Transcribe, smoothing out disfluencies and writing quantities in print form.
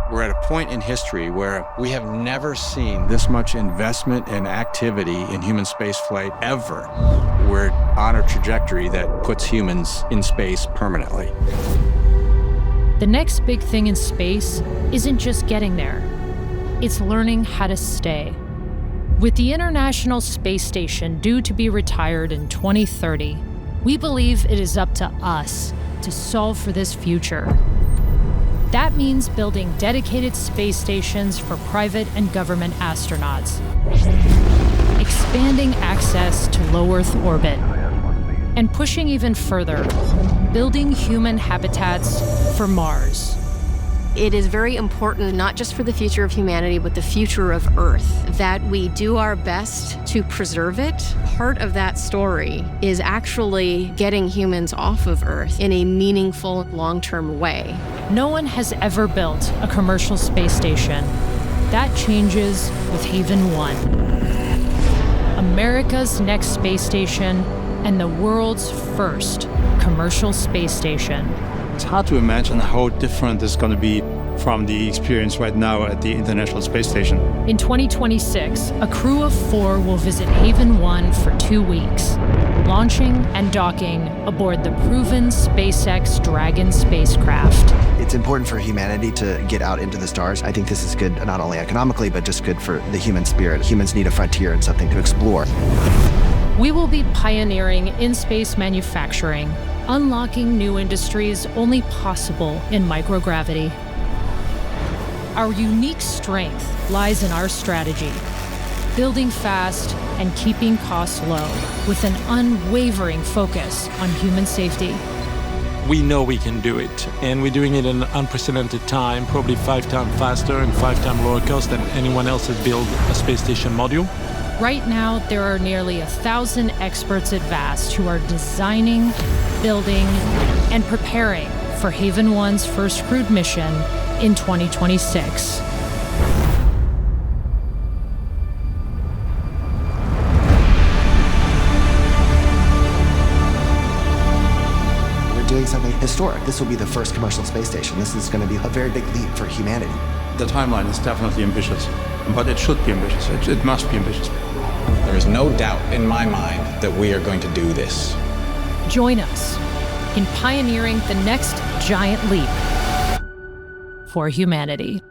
We're at a point in history where we have never seen this much investment and activity in human spaceflight ever. We're on a trajectory that puts humans in space permanently. The next big thing in space isn't just getting there. It's learning how to stay. With the International Space Station due to be retired in 2030, we believe it is up to us to solve for this future. That means building dedicated space stations for private and government astronauts, expanding access to low Earth orbit, and pushing even further, building human habitats for Mars. It is very important, not just for the future of humanity, but the future of Earth, that we do our best to preserve it. Part of that story is actually getting humans off of Earth in a meaningful, long-term way. No one has ever built a commercial space station. That changes with Haven 1. America's next space station and the world's first commercial space station. It's hard to imagine how different this is going to be from the experience right now at the International Space Station. In 2026, a crew of 4 will visit Haven 1 for 2 weeks, launching and docking aboard the proven SpaceX Dragon spacecraft. It's important for humanity to get out into the stars. I think this is good not only economically, but just good for the human spirit. Humans need a frontier and something to explore. We will be pioneering in-space manufacturing, unlocking new industries only possible in microgravity. Our unique strength lies in our strategy, building fast and keeping costs low with an unwavering focus on human safety. We know we can do it, and we're doing it in an unprecedented time, probably 5 times faster and 5 times lower cost than anyone else has built a space station module. Right now, there are nearly 1,000 experts at VAST who are designing, building, and preparing for Haven 1's first crewed mission in 2026. We're doing something historic. This will be the first commercial space station. This is going to be a very big leap for humanity. The timeline is definitely ambitious, but it should be ambitious. It must be ambitious. There is no doubt in my mind that we are going to do this. Join us in pioneering the next giant leap for humanity.